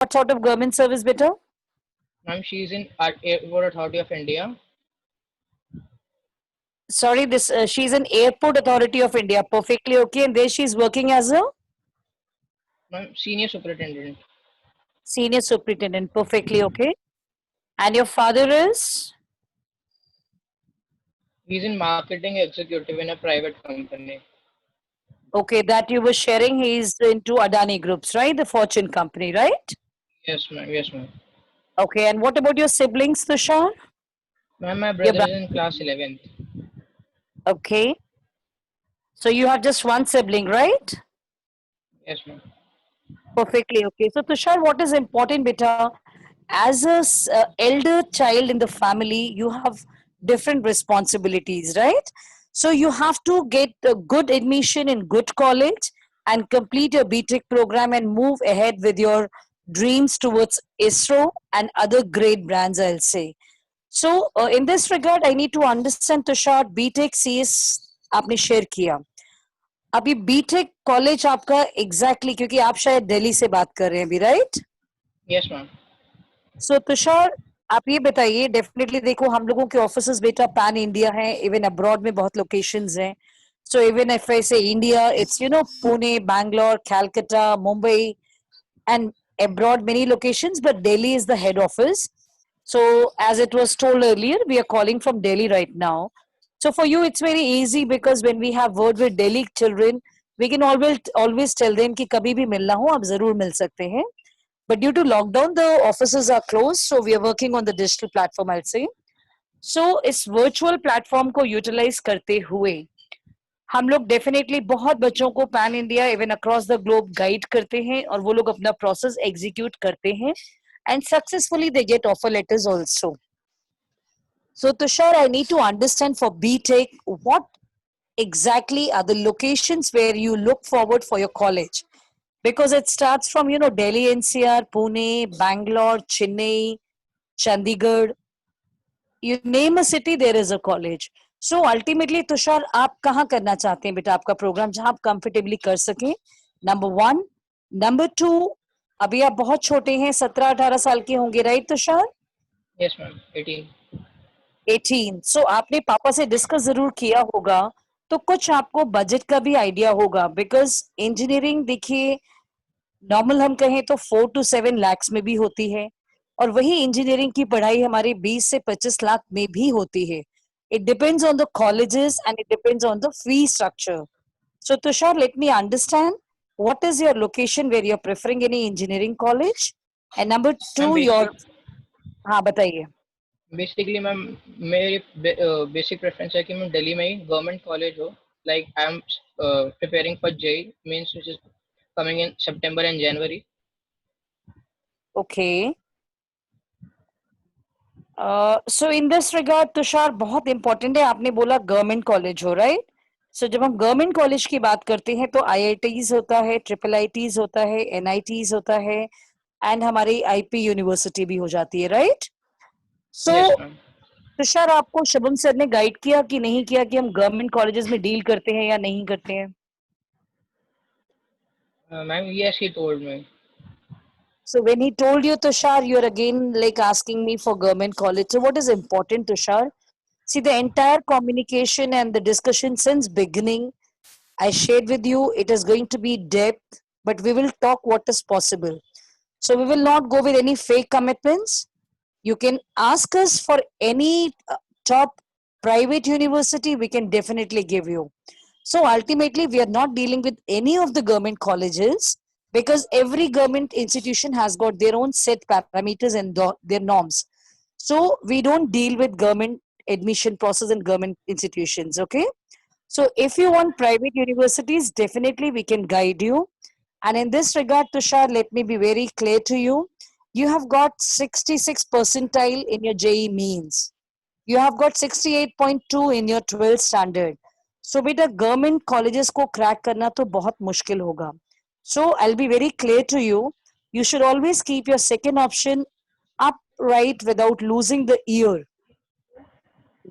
What sort of government service, beta? Ma'am, she is in Airport Authority of India. Sorry, this she's an Airport Authority of India. Perfectly okay. And there she's working as a Ma'am, Senior Superintendent. senior superintendent. Perfectly okay. And your father is? He's in Marketing Executive in a private company. Okay, that you were sharing. He's into Adani Groups, right? The Fortune company, right? Yes, ma'am. Yes, ma'am. Okay. And what about your siblings, Tushar? Ma'am, my Your brother brother. is in class 11th. Okay. So you have just one sibling, right? Yes, ma'am. Perfectly okay. So Tushar, what is important, beta? As a elder child in the family, you have different responsibilities, right? So you have to get a good admission in good college and complete your BTech program and move ahead with your dreams towards ISRO and other great brands, I'll say. So in this regard, I need to understand, Tushar, BTech CS आपने share किया. अभी BTech college आपका exactly क्योंकि आप शायद दिल्ली से बात कर रहे हैं अभी, राइट? Yes, ma'am. सो तुषार, आप ये बताइए, डेफिनेटली देखो हम लोगों के ऑफिसेस बेटा पैन इंडिया हैं, इवन अब्रॉड में बहुत लोकेशंस हैं. सो इवन इफ आई से India, it's Pune, Bangalore, Calcutta, Mumbai, and abroad many locations, but Delhi is the head office. So as it was told earlier, we are calling from Delhi right now. So for you it's very easy because when we have word with Delhi children, we can always tell them कि कभी भी मिलना हो आप जरूर मिल सकते हैं. But due to lockdown, the offices are closed, so we are working on the digital platform, I'll say. So इस virtual platform को utilize करते हुए हम लोग डेफिनेटली बहुत बच्चों को pan India even across the globe guide करते हैं और वो लोग अपना प्रोसेस एग्जीक्यूट करते हैं and successfully they get offer letters also. So Tushar, I need to understand for BTech, what exactly are the locations where you look forward for your college? Because it starts from, Delhi NCR, Pune, Bangalore, Chennai, Chandigarh. You name a city, there is a college. So ultimately, Tushar, आप कहाँ करना चाहते हैं बेटा आपका programme जहां आप comfortably कर सकें? Number one. नंबर टू, अभी आप बहुत छोटे हैं, 17-18 साल के होंगे, राइट तुषार? Yes, ma'am. 18. 18. सो आपने पापा से डिस्कस जरूर किया होगा, तो कुछ आपको बजट का भी आइडिया होगा, बिकॉज इंजीनियरिंग देखिए नॉर्मल हम कहें तो 4 to 7 lakhs में भी होती है, और वही इंजीनियरिंग की पढ़ाई हमारे 20 से 25 लाख में भी होती है. It depends on the colleges and it depends on the fee structure. So Tushar, let me understand what is your location where you're preferring any engineering college, and number two Ma'am, your. हाँ बताइए. basically, ma'am, मेरी basic preference है कि मैं दिल्ली में ही government college हो. Like I am preparing for JEE, means which is coming in September and January. Okay. So in this regard Tushar, बहुत important है, आपने बोला गवर्नमेंट कॉलेज हो, राइट? सो जब हम गवर्नमेंट कॉलेज की बात करते हैं तो आईआईटीज होता है, ट्रिपल आईटीज होता है, एनआईटीज होता है, एंड हमारी आईपी यूनिवर्सिटी भी हो जाती है, राइट? सो Yes, ma'am. तुषार, आपको शुभम सर ने गाइड किया कि नहीं किया कि हम गवर्नमेंट कॉलेजेस में डील करते हैं या नहीं करते हैं? Ma'am, yes, he told me. So when he told you, Tushar, you're again like asking me for government college. So what is important, Tushar? See, the entire communication and the discussion since beginning, I shared with you, it is going to be depth, but we will talk what is possible. So we will not go with any fake commitments. You can ask us for any top private university, we can definitely give you. So ultimately, we are not dealing with any of the government colleges because every government institution has got their own set parameters and their norms. So we don't deal with government admission process in government institutions, okay? So if you want private universities, definitely we can guide you. And in this regard, Tushar, let me be very clear to you. You have got 66 percentile in your JE means. You have got 68.2 in your 12th standard. So बेटा government colleges को crack करना तो बहुत मुश्किल होगा. So I'll be very clear to you. You should always keep your second option upright without losing the ear.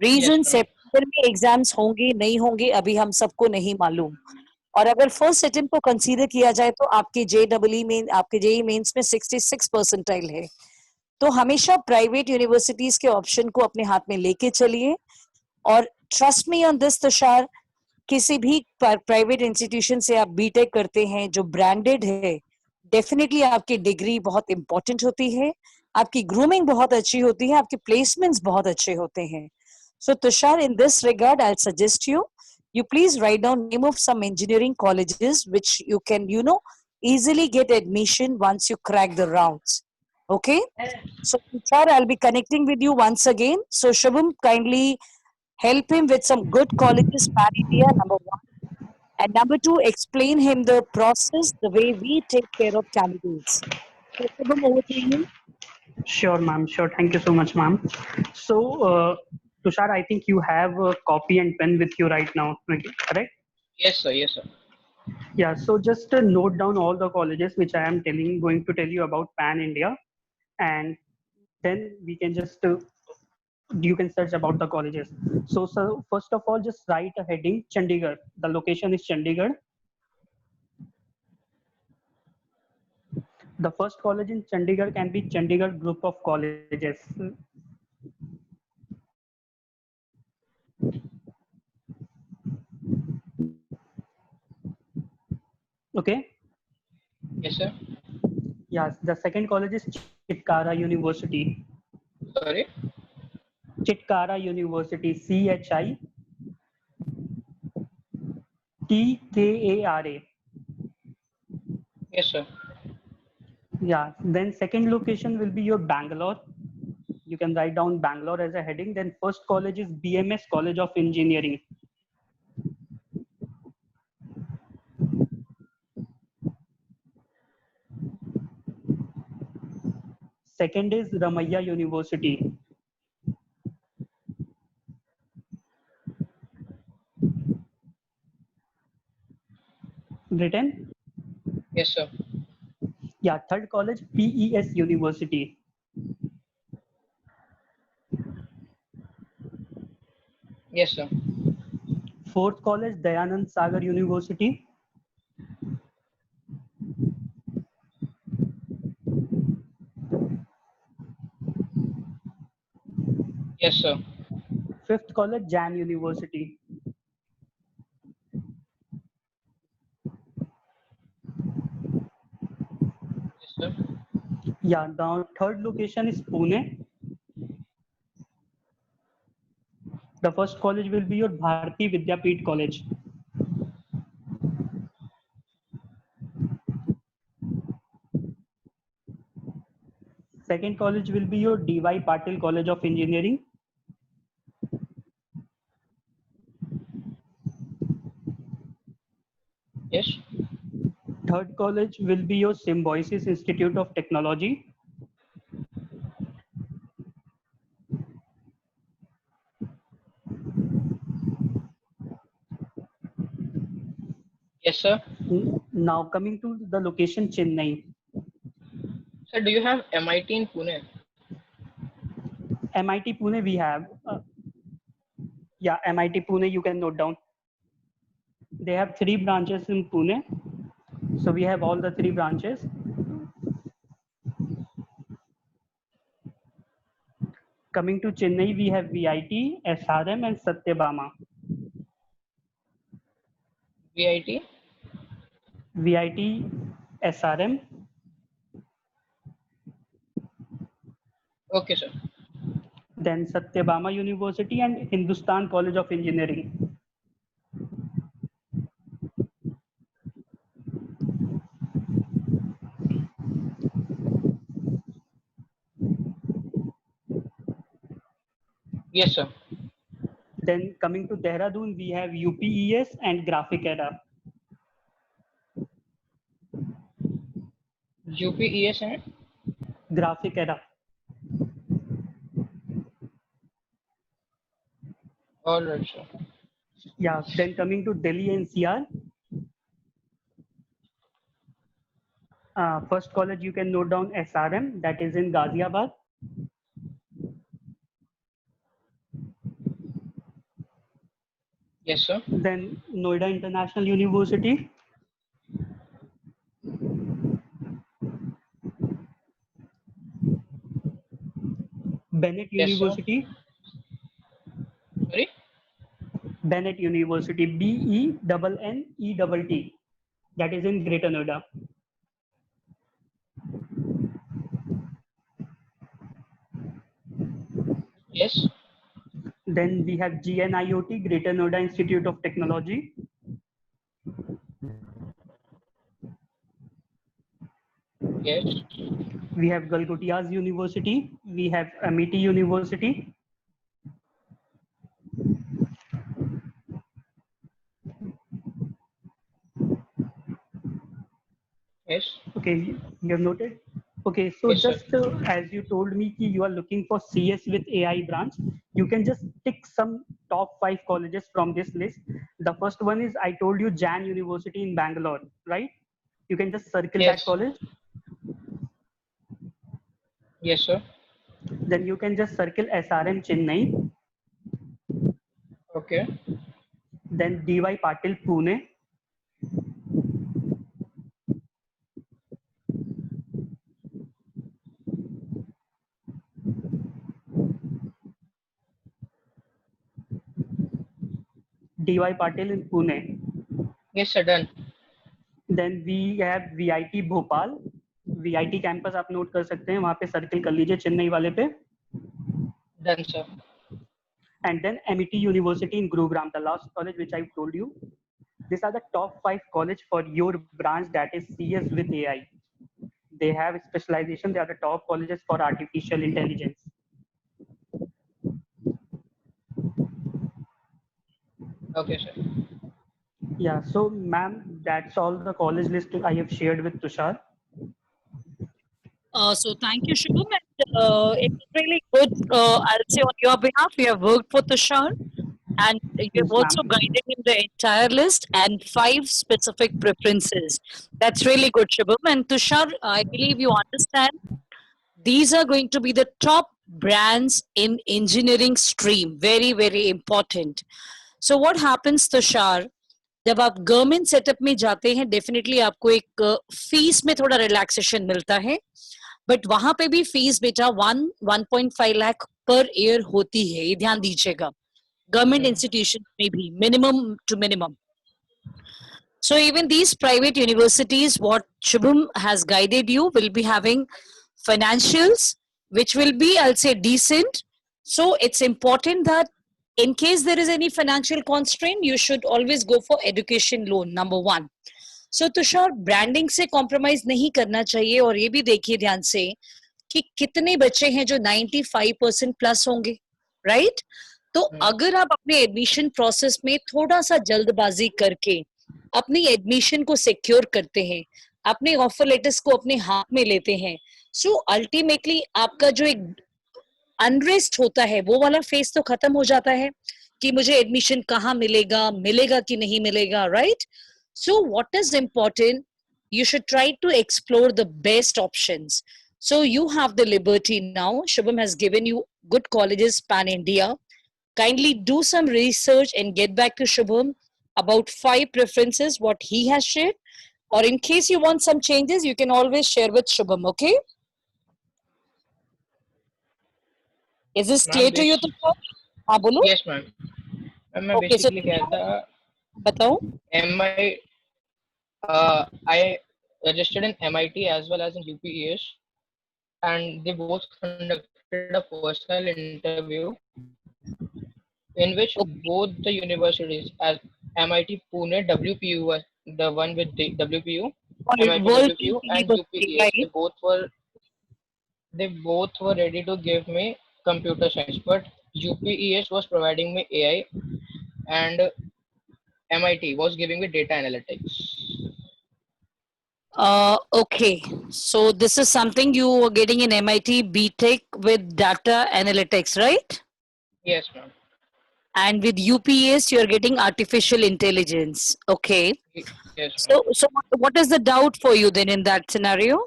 Yes, reason ma'am. सितंबर में exams होंगे नहीं होंगे अभी हम सबको नहीं मालूम, और अगर फर्स्ट अटेम्प्ट को कंसीडर किया जाए तो आपके जेईई में, आपके जेईई मेंस में 66 परसेंटाइल है। तो हमेशा प्राइवेट यूनिवर्सिटीज के ऑप्शन को अपने हाथ में लेके चलिए, और trust me on this Tushar, किसी भी प्राइवेट इंस्टीट्यूशन से आप बीटेक करते हैं जो ब्रांडेड है, डेफिनेटली आपकी डिग्री बहुत इंपॉर्टेंट होती है, आपकी ग्रूमिंग बहुत अच्छी होती है, आपके प्लेसमेंट्स बहुत अच्छे होते हैं। So Tushar, in this regard I suggest you please write down name of some engineering colleges which you can easily get admission once you crack the rounds. Okay, so Tushar, I'll be connecting with you once again. So Shubham, kindly help him with some good colleges pan India, number one, and number two, explain him the process, the way we take care of candidates. So Shubham, over to you. Sure, ma'am. Sure. Thank you so much, ma'am. So, Tushar, I think you have a copy and pen with you right now, correct? Yes, sir. Yes, sir. Yeah. So just note down all the colleges which I am going to tell you about Pan India, and then we can just you can search about the colleges. So first of all, just write a heading Chandigarh. The location is Chandigarh. The first college in Chandigarh can be Chandigarh Group of Colleges. Okay. Yes, sir. Yes. The second college is Chitkara University. Sorry. Chitkara University. CHITKARA. Yes, sir. Yeah. Then second location will be your Bangalore. You can write down Bangalore as a heading. Then first college is BMS College of Engineering. Second is Ramaiah University. Written? Yes, sir. Yeah. Third college PES University. Yes, sir. Fourth college Dayanand Sagar University. Yes, sir. Fifth college Jan University. Yes, sir. Yeah. The third location is Pune. The first college will be your Bharati Vidyapeeth College. Second college will be your DY Patil College of Engineering. Yes. Third college will be your Symbiosis Institute of Technology. Yes, sir. Now coming to the location Chennai. Sir, do you have MIT in Pune? MIT Pune we have. Yeah, MIT Pune you can note down. They have 3 branches in Pune. So we have all the 3 branches. Coming to Chennai, we have VIT, SRM, and Satyabama. VIT? VIT, SRM, Okay, sir. then Satyabama University and Hindustan College of Engineering. Yes, sir. Then coming to Dehradun, we have UPES and Graphic Era. UPES and Graphic Era. all right, sir. Yeah, then coming to Delhi NCR. First college you can note down SRM, that is in Ghaziabad. Yes, sir. Then Noida International University, Bennett Yes, sir. University, Sorry. Bennett University, BENNETT, that is in Greater Noida. Yes. Then we have GNIOT, Greater Noida Institute of Technology. Yes. We have Galgotias University. We have Amity University. Yes. Okay, you have noted. Okay, so Yes, sir. just as you told me ki you are looking for CS with AI branch, you can just pick some top 5 colleges from this list. The first one is, I told you, Jan University in Bangalore, right? You can just circle that Yes. college. Yes, sir. Then you can just circle SRM Chennai. Okay. Then DY Patil Pune. DY Patil in Pune. Yes, sir. Done. Then we have VIT Bhopal. VIT campus आप note कर सकते हैं, वहां पे circle कर लीजिए चेन्नई वाले पे. Done, sir. And then MET University in Gurugram, the last college which I told you. These are the top 5 college for your branch, that is CS with AI. They have specialization. They are the top colleges for artificial intelligence. Okay, sir. Yeah. So, ma'am, that's all the college list I have shared with Tushar. So thank you, Shubham. And, it's really good. I'll say on your behalf, you have worked for Tushar, and you have Yes, also ma'am. guided him the entire list and 5 specific preferences. That's really good, Shubham. And Tushar, I believe you understand these are going to be the top brands in engineering stream. Very, very important. So what happens, Tushar? जब आप government setup में जाते हैं definitely आपको एक fees में थोड़ा relaxation मिलता है बट वहां पे भी फीस बेटा 1.5 लाख पर ईयर होती है ये ध्यान दीजिएगा गवर्नमेंट इंस्टीट्यूशन में भी minimum to minimum so even these private universities what Shubham has guided you will be having financials which will be I'll say decent so it's important that in case there is any financial constraint you should always go for education loan number 1 so Tushar branding से compromise नहीं करना चाहिए और ये भी देखिए ध्यान से कि कितने बच्चे हैं जो 95% प्लस होंगे राइट तो अगर आप अपने एडमिशन प्रोसेस में थोड़ा सा जल्दबाजी करके अपनी एडमिशन को सिक्योर करते हैं अपने ऑफर लेटर्स को अपने हाथ में लेते हैं सो अल्टीमेटली आपका जो एक अनरेस्ट होता है वो वाला फेस तो खत्म हो जाता है कि मुझे एडमिशन कहाँ मिलेगा मिलेगा कि नहीं मिलेगा right so what is important you should try to explore the best options so you have the liberty now Shubham has given you good colleges pan India kindly do some research and get back to Shubham about 5 preferences what he has shared or in case you want some changes you can always share with Shubham okay is this clear Ma'am, to you Tushar हाँ बोलो yes, ma'am. मैं okay so basically कह रहा था बताओ MI I registered in MIT as well as in UPES and they both conducted a personal interview in which both the universities as MIT Pune WPU was the one with the WPU MIT World WPU and University UPES right they both were ready to give me computer science but UPES was providing me AI and MIT was giving me data analytics. Okay, so this is something you were getting in MIT BTech with data analytics, right? Yes, ma'am. And with UPS, you're getting artificial intelligence. Okay. Yes, ma'am. So what is the doubt for you then in that scenario?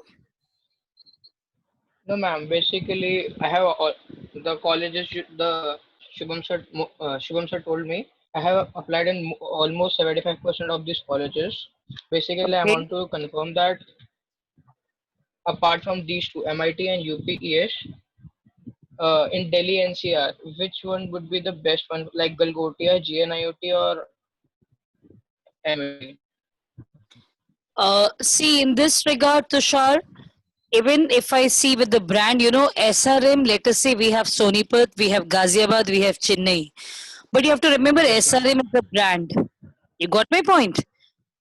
No, ma'am. Basically, I have all, the colleges. The Shubham sir told me I have applied in almost 75% of these colleges. Basically, I Okay. want to confirm that apart from these two, MIT and UPES, in Delhi NCR, which one would be the best one, like Galgotia, GNIOT, or MIT? See, in this regard, Tushar, even if I see with the brand, SRM, let us say we have Sonipat, we have Ghaziabad, we have Chennai. But you have to remember Yes, ma'am. SRM is a brand. You got my point?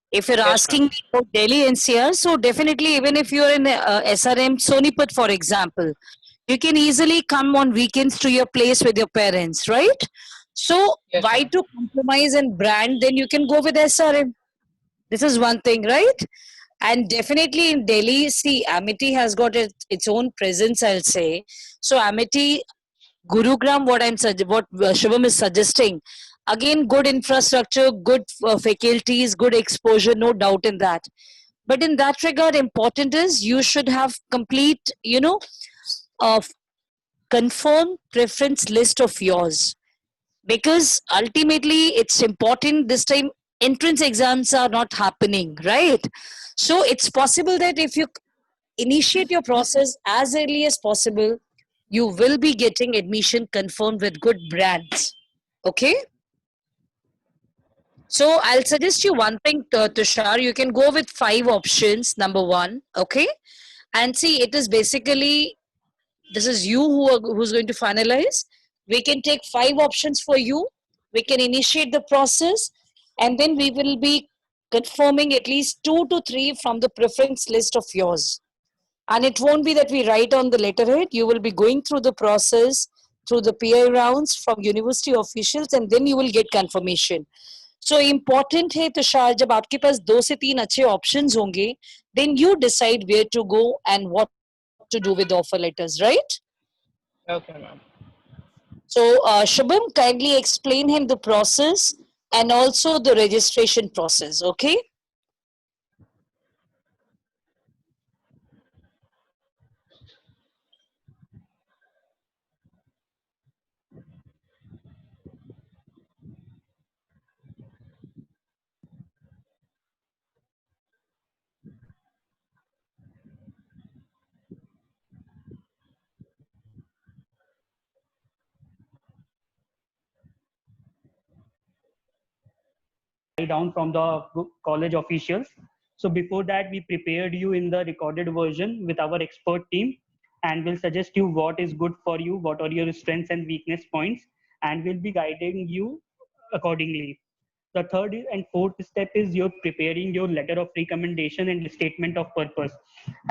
If you're Yes, asking ma'am. me about Delhi NCR, so definitely even if you're in SRM Sonipat, for example, you can easily come on weekends to your place with your parents, right? So Yes, why ma'am. to compromise in brand? Then you can go with SRM. This is one thing, right? And definitely in Delhi, see, Amity has got its own presence, I'll say. So Amity, Gurugram, what Shubham is suggesting, again, good infrastructure, good faculties, good exposure, no doubt in that. But in that regard, important is you should have complete, of confirmed preference list of yours, because ultimately it's important this time entrance exams are not happening, right? So it's possible that if you initiate your process as early as possible, you will be getting admission confirmed with good brands. Okay, so I'll suggest you one thing, Tushar. You can go with 5 options, number one. Okay, and see, it is basically, this is you who's going to finalize. We can take 5 options for you, we can initiate the process, and then we will be confirming at least 2 to 3 from the preference list of yours. And it won't be that we write on the letterhead, you will be going through the process through the PI rounds from university officials, and then you will get confirmation. So important है तुषार, जब आपके पास 2 से 3 अच्छे options होंगे, then you decide where to go and what to do with the offer letters, right? Okay, ma'am. So, Shubham, kindly explain him the process and also the registration process, okay? Down from the college officials. So before that, we prepared you in the recorded version with our expert team, and we'll suggest you what is good for you, what are your strengths and weakness points, and we'll be guiding you accordingly. The third and fourth step is you're preparing your letter of recommendation and statement of purpose.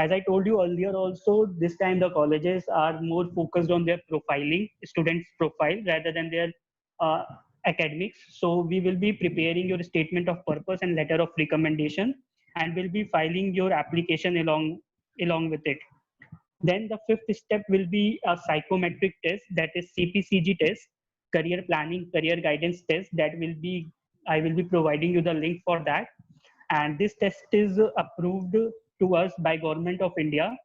As I told you earlier also, this time the colleges are more focused on their profiling, students' profile, rather than their uh, academics. So we will be preparing your statement of purpose and letter of recommendation, and we'll be filing your application along with it. Then the fifth step will be a psychometric test, that is CPCG test, career planning, career guidance test. That will be, I will be providing you the link for that. And this test is approved to us by Government of India,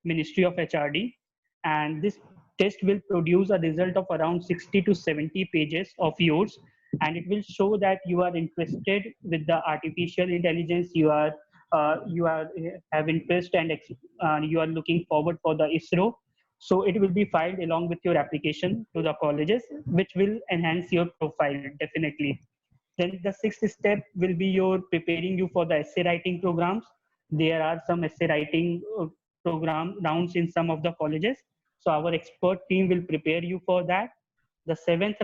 Ministry of HRD. And this test will produce a result of around 60 to 70 pages of yours, and it will show that you are interested with the artificial intelligence, you are have interest, and you are looking forward for the ISRO. So it will be filed along with your application to the colleges, which will enhance your profile definitely. Then the sixth step will be your preparing you for the essay writing programs. There are some essay writing program rounds in some of the colleges. So our expert team will prepare you for that. The seventh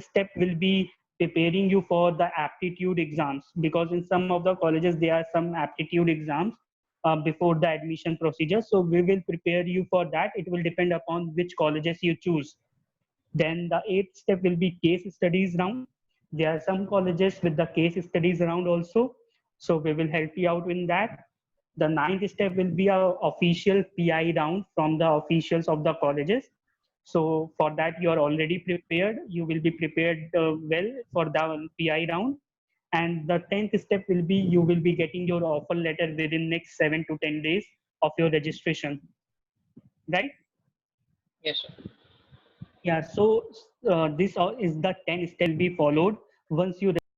step will be preparing you for the aptitude exams, because in some of the colleges there are some aptitude exams before the admission procedure. So we will prepare you for that. It will depend upon which colleges you choose. Then the eighth step will be case studies round. There are some colleges with the case studies round also. So we will help you out in that. The ninth step will be a official PI round from the officials of the colleges. So for that, you are already prepared. You will be prepared well for the PI round. And the 10th step will be you will be getting your offer letter within next 7 to 10 days of your registration, right? Yes, sir. Yeah, so this is the 10 step will be followed once you